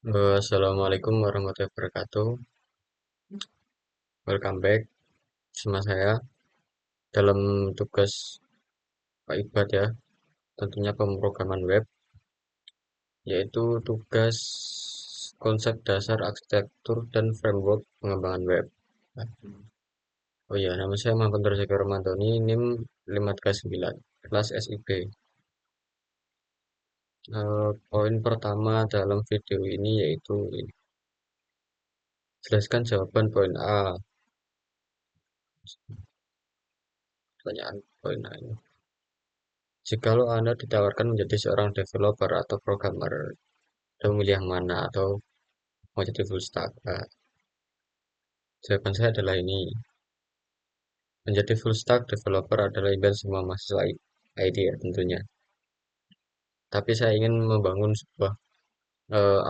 Assalamualaikum warahmatullahi wabarakatuh. Welcome back sama saya dalam tugas Pak Ibad ya, tentunya pemrograman web, yaitu tugas konsep dasar arsitektur dan framework pengembangan web. Oh iya, nama saya Muhammad Rozaki Romantoni, NIM 539, kelas SIB. Poin pertama dalam video ini yaitu jelaskan jawaban poin A, pertanyaan poin A ini. Jikalau Anda ditawarkan menjadi seorang developer atau programmer, Anda memilih yang mana atau mau jadi full stack? Nah, jawaban saya adalah ini. Menjadi full stack developer adalah impian semua mahasiswa IT ya tentunya. Tapi saya ingin membangun sebuah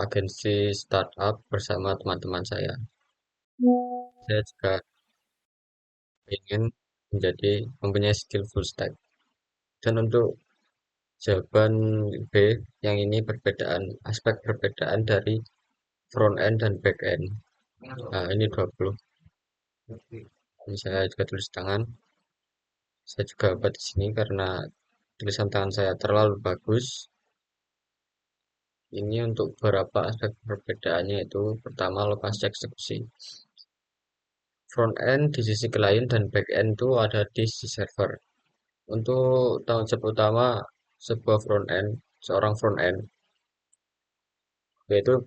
agensi startup bersama teman-teman saya. Saya juga ingin mempunyai skill full stack. Dan untuk jawaban B yang ini aspek perbedaan dari front end dan back end. Nah, ini 20. Ini saya juga tulis tangan. Saya juga buat di sini karena tulisan tangan saya terlalu bagus. Ini untuk beberapa aspek perbedaannya itu pertama lokasi eksekusi. Front end di sisi klien dan back end itu ada di sisi server. Untuk tanggung jawab utama seorang front end yaitu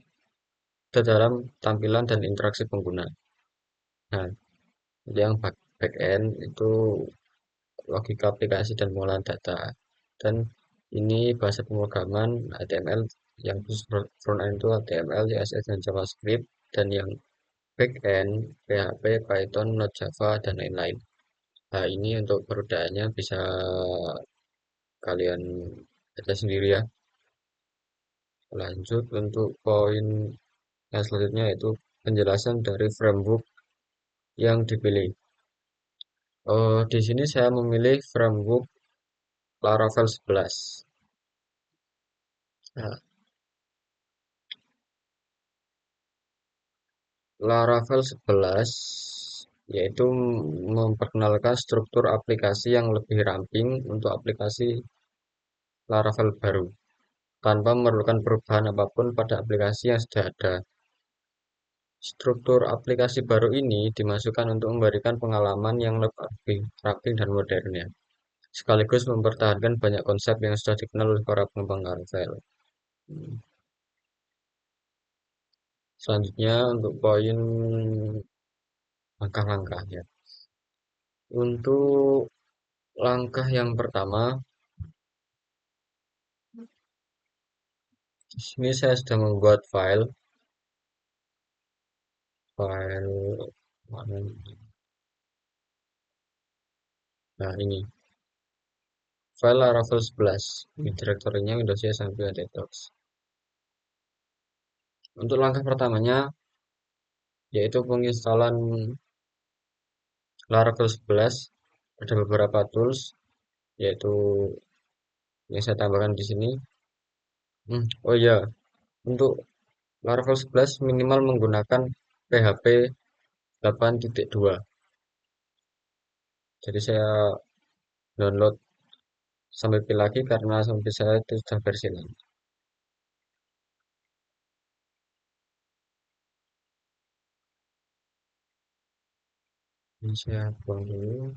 dalam tampilan dan interaksi pengguna. Nah, yang back end itu logika aplikasi dan pengolahan data. Dan ini bahasa pemrograman HTML yang khusus front end itu HTML, CSS, dan JavaScript, dan yang back end PHP, Python, Node, Java, dan lain-lain. Nah, ini untuk perbedaannya bisa kalian baca sendiri ya. Lanjut untuk poin yang selanjutnya yaitu penjelasan dari framework yang dipilih. Di sini saya memilih framework Laravel 11. Nah, Laravel 11 yaitu memperkenalkan struktur aplikasi yang lebih ramping untuk aplikasi Laravel baru tanpa memerlukan perubahan apapun pada aplikasi yang sudah ada. Struktur aplikasi baru ini dimasukkan untuk memberikan pengalaman yang lebih ramping dan modern ya, sekaligus mempertahankan banyak konsep yang sudah dikenal oleh para pengembang Laravel. Selanjutnya untuk poin langkah-langkahnya. Untuk langkah yang pertama, di sini saya sudah membuat file mana ini? Nah ini file Laravel 11. Ini direktorinya Windows sampai Detox. Untuk langkah pertamanya yaitu penginstalan Laravel 11. Ada beberapa tools yaitu yang saya tambahkan di sini. Oh iya, untuk Laravel 11 minimal menggunakan PHP 8.2. Jadi saya download sampai pilih lagi karena sampai saya itu sudah versi 6. Ini saya buang dulu.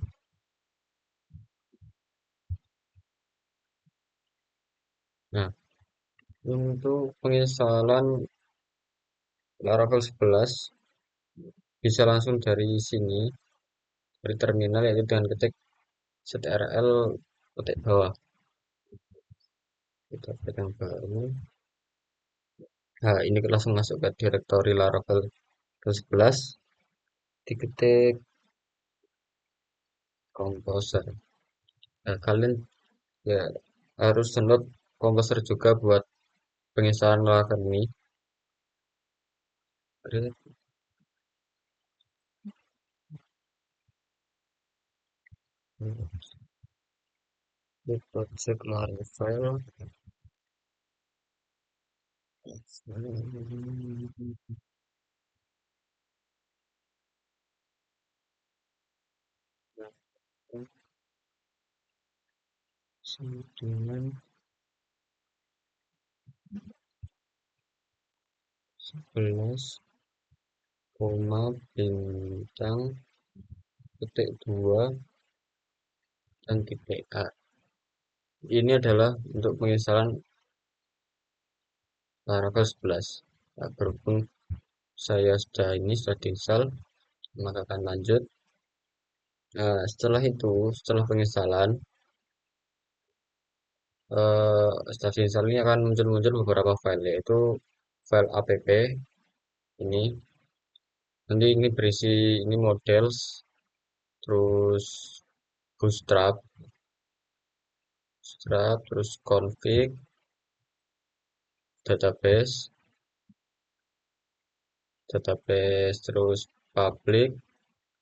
Nah, untuk penginstalan Laravel 11 bisa langsung dari sini, dari terminal yaitu dengan ketik ctrl ketik bawah. Kita pegang baru. Nah, ini langsung masuk ke direktori Laravel 11, diketik Composer. Nah, kalian ya harus download Composer juga buat penginstalan Laravel ini. Ini project Laravel. Dengan 11 koma bintang titik 2 dan titik A. Ini adalah untuk penginstalan Laravel 11. Nah, berhubung saya sudah diinstal, maka akan lanjut. Nah, setelah itu, setelah penginstalan, setelah diinstal ini akan muncul-muncul beberapa file, yaitu file app ini. Nanti ini berisi ini models, terus bootstrap, terus config, database, terus public,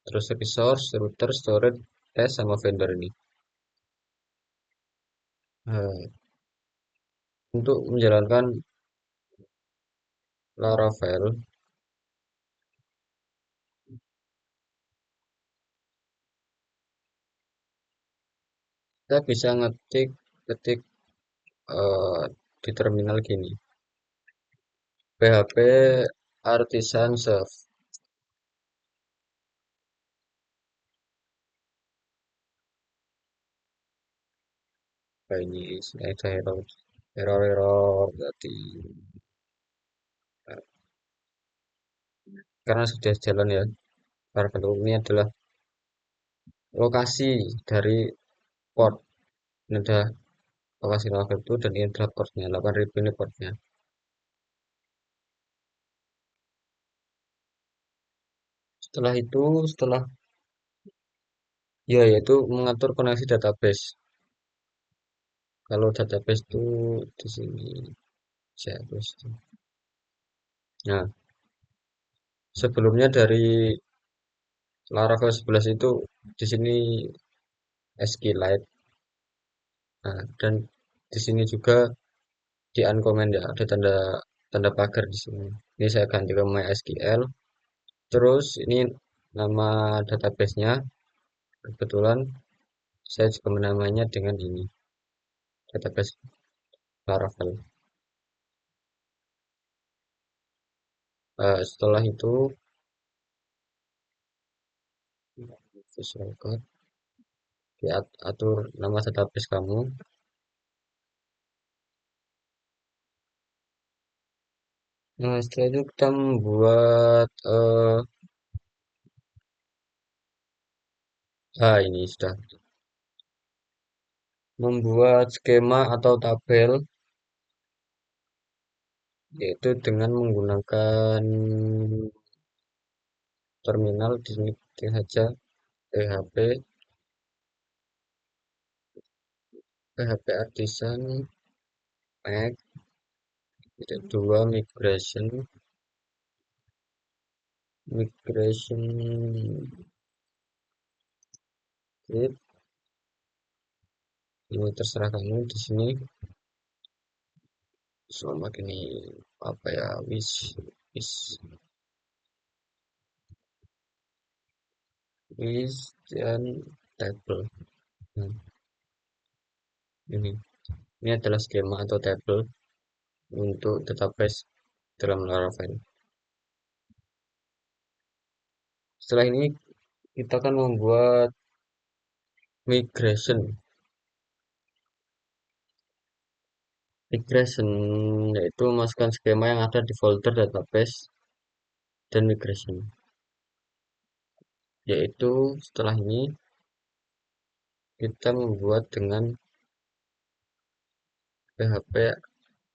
terus resource, router, storage, test, sama vendor ini. Nah, untuk menjalankan Laravel, kita bisa ketik eh, di terminal gini, PHP artisan serve. Nah, ini ada error berarti. Nah, karena sudah jalan ya, Laravel ini adalah lokasi dari port. Ini adalah lokasi Laravel itu dan ini adalah portnya, 8000 ini portnya. Setelah itu, ya yaitu mengatur koneksi database. Kalau database itu di sini database. Nah, sebelumnya dari Laravel 11 itu di sini SQLite. Nah, dan di sini juga di uncomment ya, ada tanda tanda pagar di sini. Ini saya ganti ke MySQL. Terus ini nama databasenya kebetulan saya juga menamainya dengan ini, database Laravel. Setelah itu Visual Code, diatur nama database kamu. Nah, setelah itu kita membuat ini sudah membuat skema atau tabel, yaitu dengan menggunakan terminal. Di sini ketik saja php php artisan pack titik dua migration script. Ini terserah kamu di sini selama ini apa ya, wish wish dan table. Nah, ini ini adalah skema atau table untuk database dalam Laravel. Setelah ini kita akan membuat migration. Migration yaitu memasukkan skema yang ada di folder database dan migration. Yaitu setelah ini kita membuat dengan PHP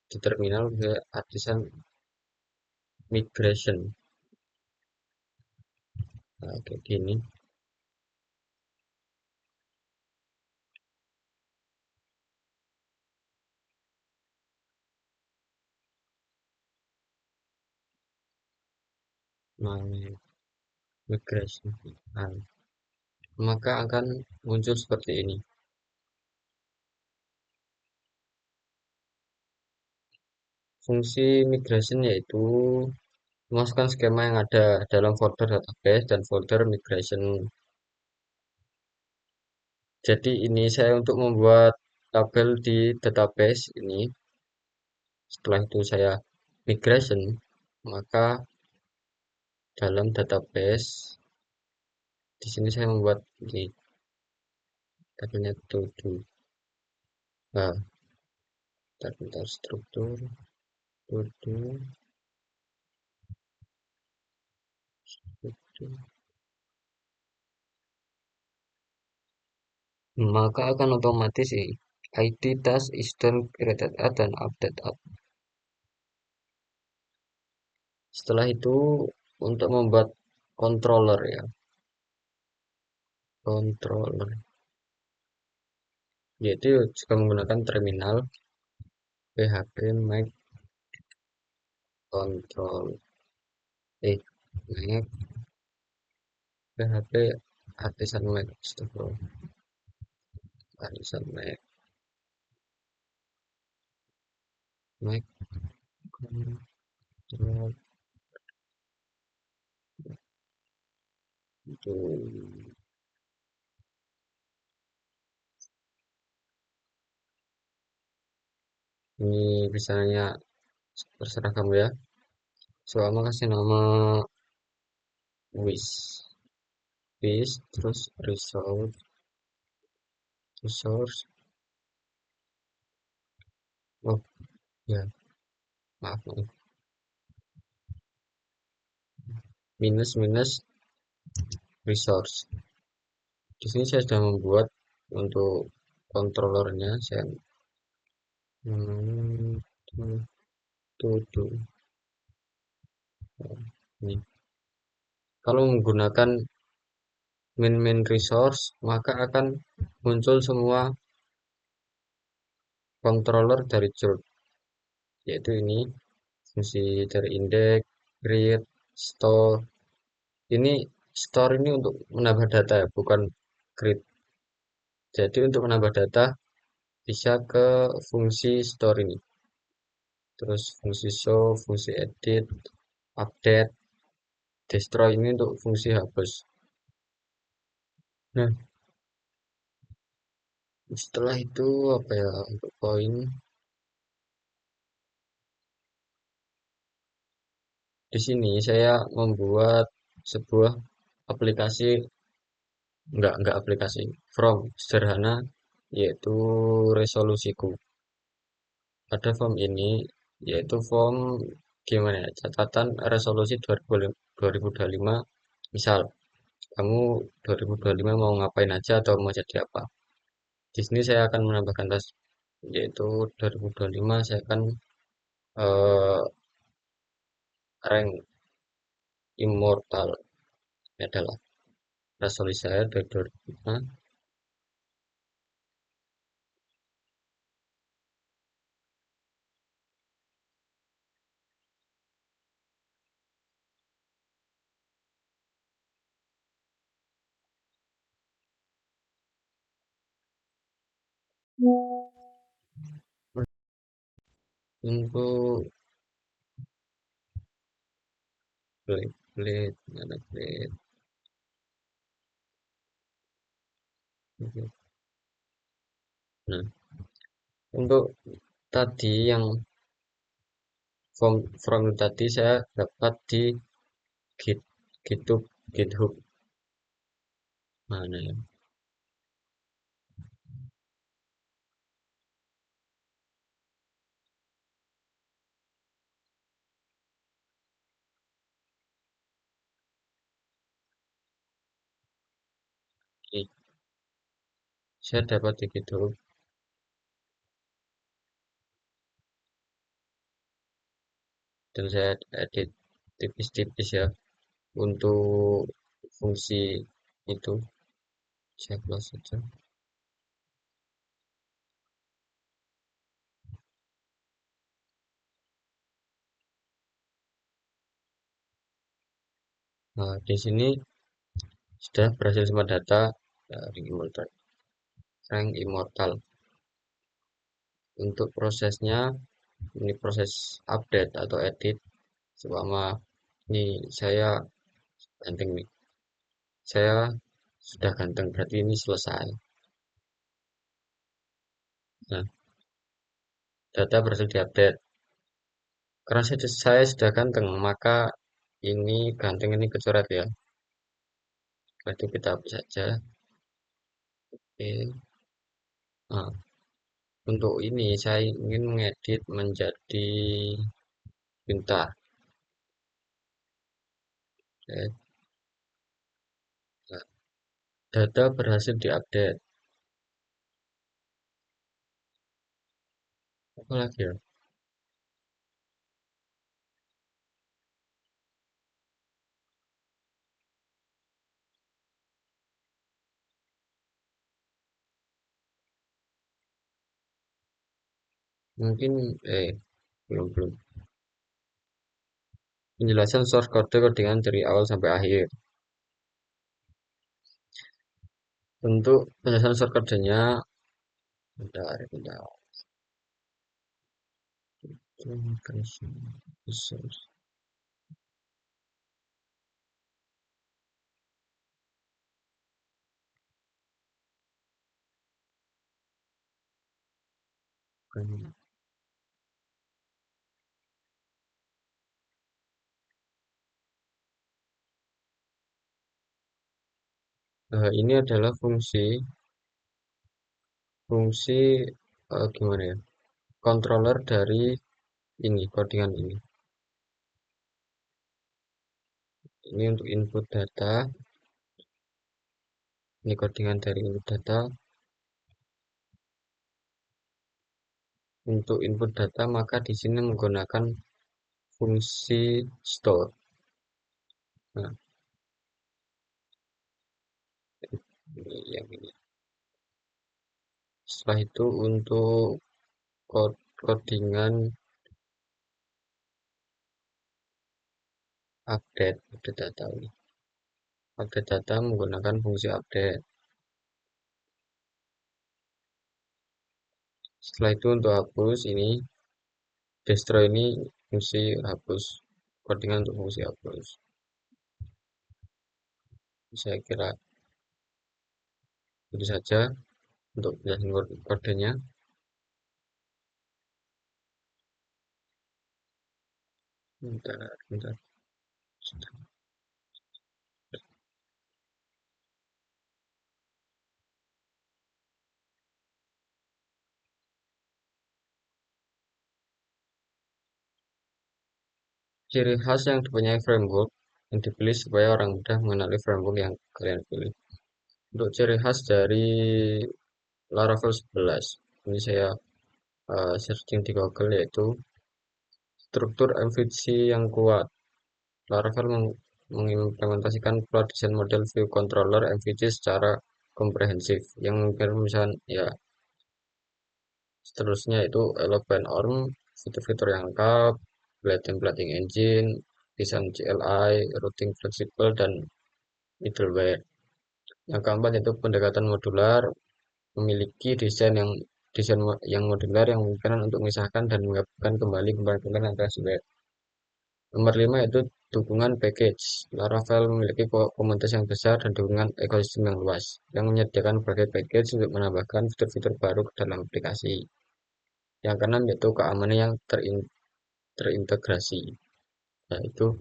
di terminal ke artisan migration. Nah, kayak gini. Nah, migration. Nah, maka akan muncul seperti ini. Fungsi migration yaitu memasukkan skema yang ada dalam folder database dan folder migration. Jadi ini saya untuk membuat tabel di database ini. Setelah itu saya migration, maka dalam database di sini saya membuat di tabelnya to do. Nah, bentar struktur to do to maka akan otomatis ID task is done created at dan update at. Setelah itu untuk membuat controller ya, controller yaitu juga menggunakan terminal php make control make php artisan make artisan make control itu ini misalnya terserah kamu ya. Selama kasih nama wish terus resource oh ya maaf minus minus resource. Di sini saya sudah membuat untuk controllernya saya hmm, to ini. Kalau menggunakan main resource maka akan muncul semua controller dari church, yaitu ini fungsi dari index, create, store. Ini store ini untuk menambah data ya, bukan create. Jadi untuk menambah data bisa ke fungsi store ini. Terus fungsi show, fungsi edit, update, destroy ini untuk fungsi hapus. Nah, setelah itu apa ya untuk poin di sini saya membuat sebuah aplikasi enggak aplikasi from sederhana yaitu resolusiku. Pada form ini yaitu form gimana ya catatan resolusi 2025 misal kamu 2025 mau ngapain aja atau mau jadi apa. Di sini saya akan menambahkan tas yaitu 2025 saya akan eh, rank immortal. Ini adalah resolusi saya dari 2005. Untuk blade mana blade. Nah, untuk tadi yang from tadi saya dapat di git github github mana ya. Oke, saya dapat di github dan saya edit tipis-tipis ya untuk fungsi itu saya close saja. Nah, di sini sudah berhasil semua data dari immortal rank immortal. Untuk prosesnya ini proses update atau edit, seumpama ini saya ganteng nih, saya sudah ganteng berarti ini selesai. Nah, data berhasil diupdate. Karena saya sudah ganteng, maka ini ganteng ini kecoret ya. Itu kita hapus saja. Oke. Nah, untuk ini saya ingin mengedit menjadi pintar. Oke. Nah, data berhasil diupdate. Apa lagi ya? Mungkin belum belum. Penjelasan source kode codingan dari awal sampai akhir. Untuk penjelasan source kodenya, bentar, bentar. Ini adalah fungsi gimana ya? Controller dari ini codingan ini. Ini untuk input data. Ini codingan dari input data. Untuk input data maka di sini menggunakan fungsi store. Nah, ini yang ini. Setelah itu untuk codingan update data ini. Update data menggunakan fungsi update. Setelah itu untuk hapus ini destroy ini fungsi hapus codingan untuk fungsi hapus. Saya kira itu saja untuk penjelasan kodenya. Bentar, bentar. Ciri khas yang dipunyai framework yang dipilih supaya orang mudah mengenali framework yang kalian pilih. Untuk ciri khas dari Laravel 11, ini saya searching di Google yaitu struktur MVC yang kuat. Laravel mengimplementasikan Cloud Design Model View Controller MVC secara komprehensif yang misalnya ya seterusnya itu Elephant Arm, fitur-fitur yang lengkap, templating engine, desain CLI, routing fleksibel dan middleware. Yang keempat itu pendekatan modular, memiliki desain yang modular yang memungkinkan untuk memisahkan dan menggabungkan kembali komponen antara sumber. Nomor 5 itu dukungan package. Laravel memiliki komunitas yang besar dan dukungan ekosistem yang luas, yang menyediakan berbagai package untuk menambahkan fitur-fitur baru ke dalam aplikasi. Yang keenam yaitu keamanan yang terintegrasi. Nah, itu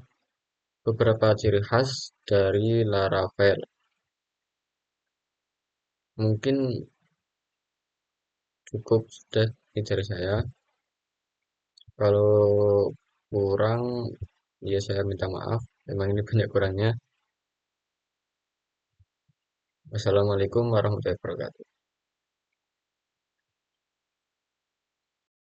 beberapa ciri khas dari Laravel. Mungkin cukup sudah ini dari saya. Kalau kurang, ya saya minta maaf. Memang ini banyak kurangnya. Wassalamualaikum warahmatullahi wabarakatuh.